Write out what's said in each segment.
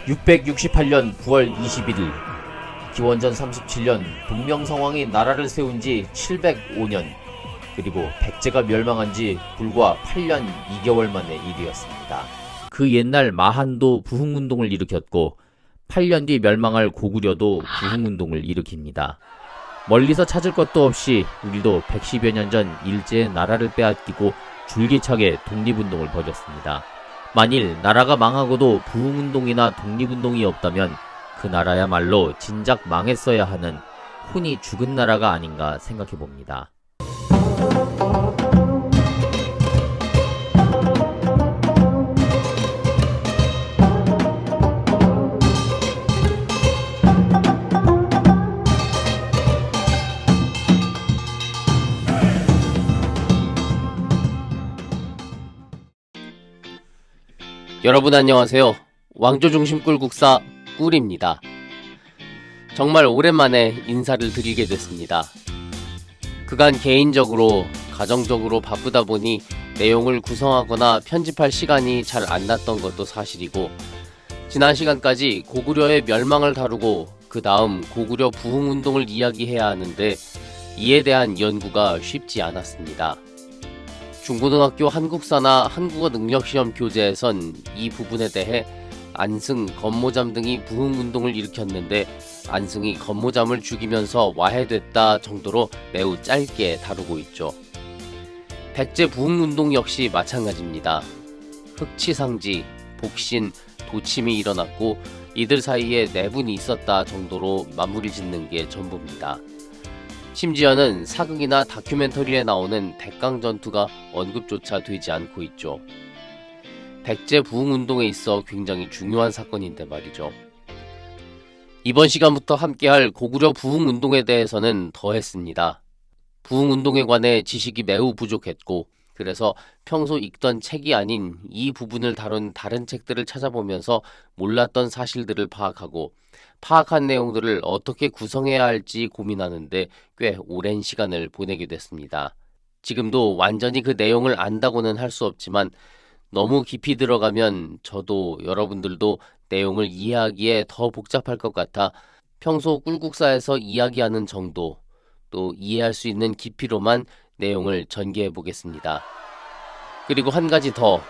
668년 9월 21일 기원전 37년 동명성왕이 나라를 세운 지 705년, 그리고 백제가 멸망한 지 불과 8년 2개월 만의 일이었습니다. 그 옛날 마한도 부흥운동을 일으켰고 8년 뒤 멸망할 고구려도 부흥운동을 일으킵니다. 멀리서 찾을 것도 없이 우리도 110여 년 전 일제의 나라를 빼앗기고 줄기차게 독립운동을 벌였습니다. 만일 나라가 망하고도 부흥운동이나 독립운동이 없다면 그 나라야말로 진작 망했어야 하는 혼이 죽은 나라가 아닌가 생각해봅니다. 여러분 안녕하세요. 왕조중심 꿀국사 꿀입니다. 정말 오랜만에 인사를 드리게 됐습니다. 그간 개인적으로 가정적으로 바쁘다 보니 내용을 구성하거나 편집할 시간이 잘 안 났던 것도 사실이고, 지난 시간까지 고구려의 멸망을 다루고 그 다음 고구려 부흥운동을 이야기해야 하는데 이에 대한 연구가 쉽지 않았습니다. 중고등학교 한국사나 한국어 능력시험 교재에선 이 부분에 대해 안승, 건모잠 등이 부흥운동을 일으켰는데 안승이 건모잠을 죽이면서 와해됐다 정도로 매우 짧게 다루고 있죠. 백제 부흥운동 역시 마찬가지입니다. 흑치상지, 복신, 도침이 일어났고 이들 사이에 내분이 있었다 정도로 마무리 짓는 게 전부입니다. 심지어는 사극이나 다큐멘터리에 나오는 백강전투가 언급조차 되지 않고 있죠. 백제 부흥운동에 있어 굉장히 중요한 사건인데 말이죠. 이번 시간부터 함께할 고구려 부흥운동에 대해서는 더 했습니다. 부흥운동에 관해 지식이 매우 부족했고, 그래서 평소 읽던 책이 아닌 이 부분을 다룬 다른 책들을 찾아보면서 몰랐던 사실들을 파악하고, 파악한 내용들을 어떻게 구성해야 할지 고민하는데 꽤 오랜 시간을 보내게 됐습니다. 지금도 완전히 그 내용을 안다고는 할 수 없지만 너무 깊이 들어가면 저도 여러분들도 내용을 이해하기에 더 복잡할 것 같아 평소 꿀국사에서 이야기하는 정도, 또 이해할 수 있는 깊이로만 내용을 전개해 보겠습니다. 그리고 한 가지 더,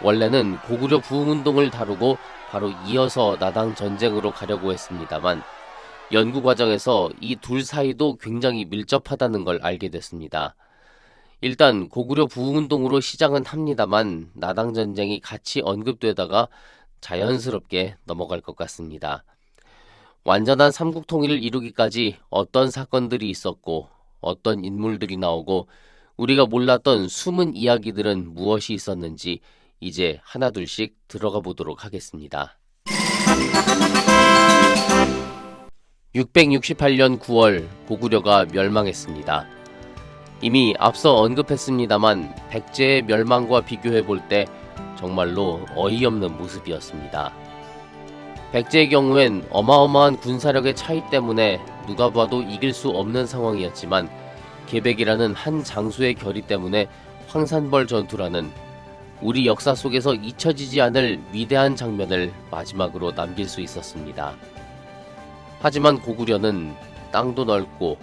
원래는 고구려 부흥운동을 다루고 바로 이어서 나당 전쟁으로 가려고 했습니다만 연구 과정에서 이 둘 사이도 굉장히 밀접하다는 걸 알게 됐습니다. 일단 고구려 부흥운동으로 시작은 합니다만 나당 전쟁이 같이 언급되다가 자연스럽게 넘어갈 것 같습니다. 완전한 삼국통일을 이루기까지 어떤 사건들이 있었고 어떤 인물들이 나오고 우리가 몰랐던 숨은 이야기들은 무엇이 있었는지 이제 하나둘씩 들어가 보도록 하겠습니다. 668년 9월 고구려가 멸망했습니다. 이미 앞서 언급했습니다만 백제의 멸망과 비교해 볼 때 정말로 어이없는 모습이었습니다. 백제의 경우엔 어마어마한 군사력의 차이 때문에 누가 봐도 이길 수 없는 상황이었지만 계백이라는 한 장수의 결의 때문에 황산벌 전투라는 우리 역사 속에서 잊혀지지 않을 위대한 장면을 마지막으로 남길 수 있었습니다. 하지만 고구려는 땅도 넓고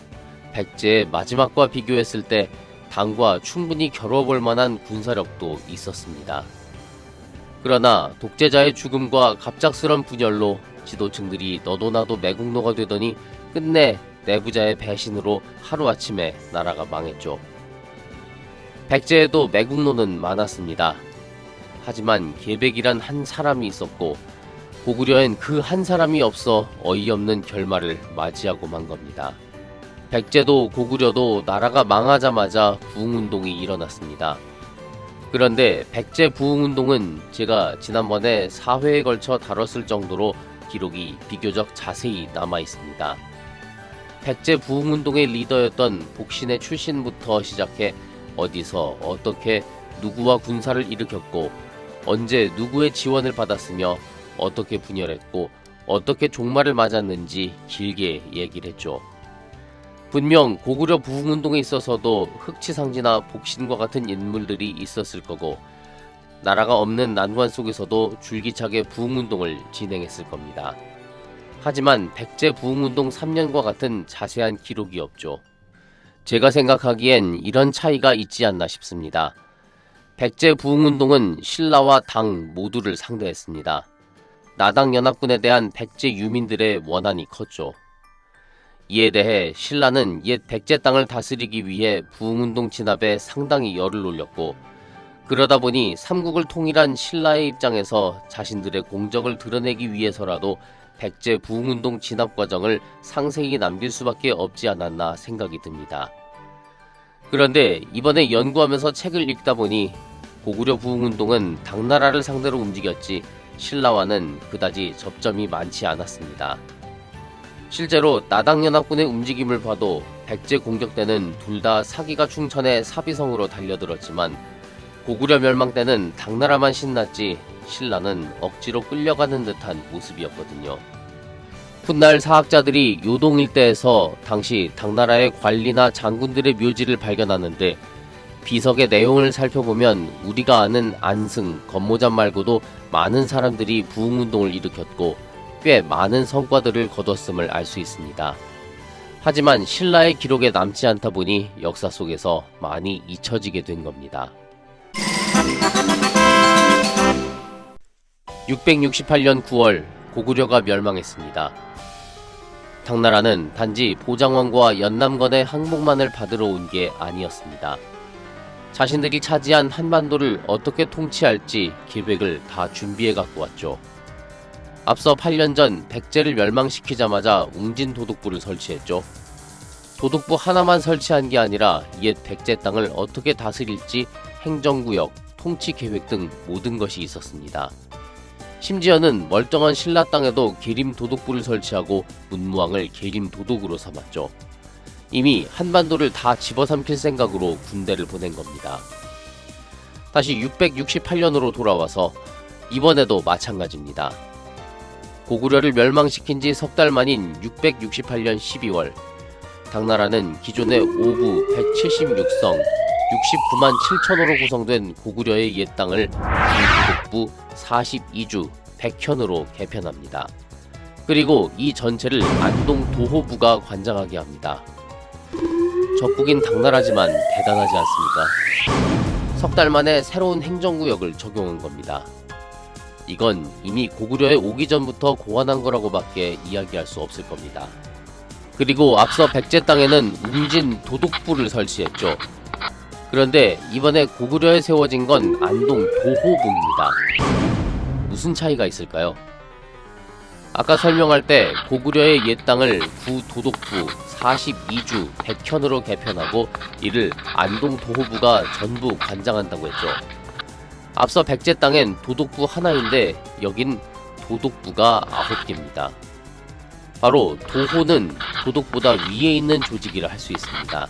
백제의 마지막과 비교했을 때 당과 충분히 겨뤄볼 만한 군사력도 있었습니다. 그러나 독재자의 죽음과 갑작스런 분열로 지도층들이 너도나도 매국노가 되더니 끝내 내부자의 배신으로 하루아침에 나라가 망했죠. 백제에도 매국노는 많았습니다. 하지만 계백이란 한 사람이 있었고 고구려엔 그 한 사람이 없어 어이없는 결말을 맞이하고 만 겁니다. 백제도 고구려도 나라가 망하자마자 부흥운동이 일어났습니다. 그런데 백제 부흥운동은 제가 지난번에 4회에 걸쳐 다뤘을 정도로 기록이 비교적 자세히 남아 있습니다. 백제 부흥운동의 리더였던 복신의 출신부터 시작해 어디서 어떻게 누구와 군사를 일으켰고 언제 누구의 지원을 받았으며 어떻게 분열했고 어떻게 종말을 맞았는지 길게 얘기를 했죠. 분명 고구려 부흥운동에 있어서도 흑치상지나 복신과 같은 인물들이 있었을 거고 나라가 없는 난관 속에서도 줄기차게 부흥운동을 진행했을 겁니다. 하지만 백제 부흥운동 3년과 같은 자세한 기록이 없죠. 제가 생각하기엔 이런 차이가 있지 않나 싶습니다. 백제 부흥운동은 신라와 당 모두를 상대했습니다. 나당연합군에 대한 백제 유민들의 원한이 컸죠. 이에 대해 신라는 옛 백제 땅을 다스리기 위해 부흥운동 진압에 상당히 열을 올렸고, 그러다 보니 삼국을 통일한 신라의 입장에서 자신들의 공적을 드러내기 위해서라도 백제 부흥운동 진압 과정을 상세히 남길 수밖에 없지 않았나 생각이 듭니다. 그런데 이번에 연구하면서 책을 읽다 보니 고구려 부흥운동은 당나라를 상대로 움직였지 신라와는 그다지 접점이 많지 않았습니다. 실제로 나당연합군의 움직임을 봐도 백제 공격 때는 둘 다 사기가 충천의 사비성으로 달려들었지만, 고구려 멸망 때는 당나라만 신났지 신라는 억지로 끌려가는 듯한 모습이었거든요. 훗날 사학자들이 요동 일대에서 당시 당나라의 관리나 장군들의 묘지를 발견하는데, 비석의 내용을 살펴보면 우리가 아는 안승, 건모잡 말고도 많은 사람들이 부흥운동을 일으켰고 꽤 많은 성과들을 거뒀음을 알 수 있습니다. 하지만 신라의 기록에 남지 않다 보니 역사 속에서 많이 잊혀지게 된 겁니다. 668년 9월 고구려가 멸망했습니다. 당나라는 단지 보장왕과 연남건의 항복만을 받으러 온 게 아니었습니다. 자신들이 차지한 한반도를 어떻게 통치할지 계획을 다 준비해 갖고 왔죠. 앞서 8년 전 백제를 멸망시키자마자 웅진도독부를 설치했죠. 도독부 하나만 설치한 게 아니라 옛 백제 땅을 어떻게 다스릴지 행정구역, 통치계획 등 모든 것이 있었습니다. 심지어는 멀쩡한 신라 땅에도 계림도독부를 설치하고 문무왕을 계림도독으로 삼았죠. 이미 한반도를 다 집어삼킬 생각으로 군대를 보낸 겁니다. 다시 668년으로 돌아와서 이번에도 마찬가지입니다. 고구려를 멸망시킨 지 석 달 만인 668년 12월, 당나라는 기존의 5부 176성 69만 7천호로 구성된 고구려의 옛 땅을 도독부 42주 100현으로 개편합니다. 그리고 이 전체를 안동 도호부가 관장하게 합니다. 적국인 당나라지만 대단하지 않습니까? 석 달 만에 새로운 행정구역을 적용한 겁니다. 이건 이미 고구려에 오기 전부터 고안한 거라고 밖에 이야기할 수 없을 겁니다. 그리고 앞서 백제 땅에는 웅진 도독부를 설치했죠. 그런데 이번에 고구려에 세워진 건 안동 도호부입니다. 무슨 차이가 있을까요? 아까 설명할 때 고구려의 옛 땅을 구도독부 42주 100현으로 개편하고 이를 안동 도호부가 전부 관장한다고 했죠. 앞서 백제 땅엔 도독부 하나인데 여긴 도독부가 9개입니다. 바로 도호는 도독보다 위에 있는 조직이라 할 수 있습니다.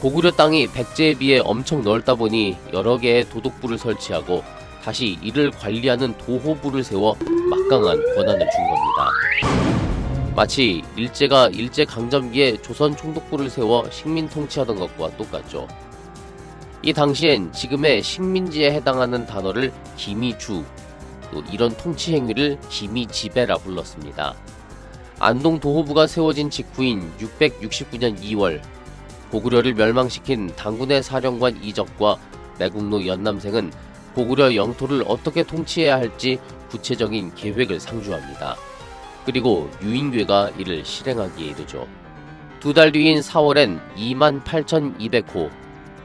고구려 땅이 백제에 비해 엄청 넓다 보니 여러 개의 도독부를 설치하고 다시 이를 관리하는 도호부를 세워 막강한 권한을 준 겁니다. 마치 일제가 일제강점기에 조선 총독부를 세워 식민 통치하던 것과 똑같죠. 이 당시엔 지금의 식민지에 해당하는 단어를 기미주, 또 이런 통치 행위를 기미지배라 불렀습니다. 안동 도호부가 세워진 직후인 669년 2월, 고구려를 멸망시킨 당군의 사령관 이적과 매국노 연남생은 고구려 영토를 어떻게 통치해야 할지 구체적인 계획을 상주합니다. 그리고 유인궤가 이를 실행하기에 이르죠. 2달 뒤인 4월엔 28,200호,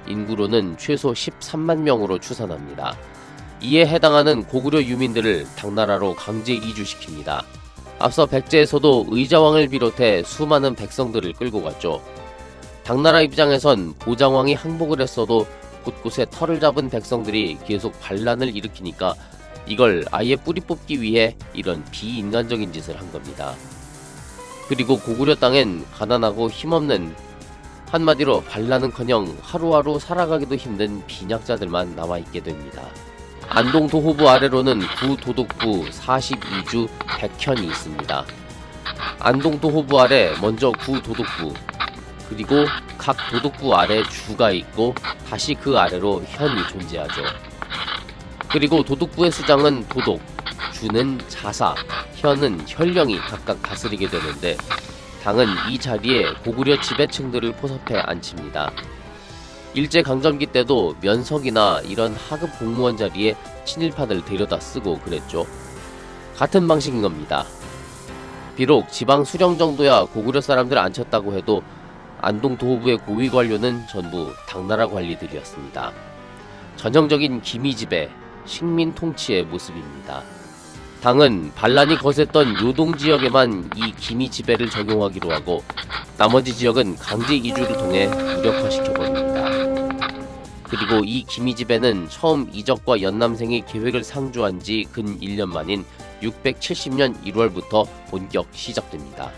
인구로는 최소 13만 명으로 추산합니다. 이에 해당하는 고구려 유민들을 당나라로 강제 이주시킵니다. 앞서 백제에서도 의자왕을 비롯해 수많은 백성들을 끌고 갔죠. 당나라 입장에선 보장왕이 항복을 했어도 곳곳에 털을 잡은 백성들이 계속 반란을 일으키니까 이걸 아예 뿌리 뽑기 위해 이런 비인간적인 짓을 한 겁니다. 그리고 고구려 땅엔 가난하고 힘없는, 한마디로 반란은커녕 하루하루 살아가기도 힘든 빈약자들만 남아있게 됩니다. 안동 도호부 아래로는 구도독부 42주 100현이 있습니다. 안동 도호부 아래 먼저 구도독부, 그리고 각 도독부 아래 주가 있고 다시 그 아래로 현이 존재하죠. 그리고 도독부의 수장은 도독, 주는 자사, 현은 현령이 각각 다스리게 되는데 당은 이 자리에 고구려 지배층들을 포섭해 앉힙니다. 일제강점기 때도 면석이나 이런 하급 공무원 자리에 친일파들 데려다 쓰고 그랬죠. 같은 방식인 겁니다. 비록 지방 수령 정도야 고구려 사람들 앉혔다고 해도 안동 도호부의 고위 관료는 전부 당나라 관리들이었습니다. 전형적인 기미지배, 식민 통치의 모습입니다. 당은 반란이 거셌던 요동 지역에만 이 기미 지배를 적용하기로 하고 나머지 지역은 강제 이주를 통해 무력화시켜버립니다. 그리고 이 기미 지배는 처음 이적과 연남생이 계획을 상주한 지 근 1년 만인 670년 1월부터 본격 시작됩니다.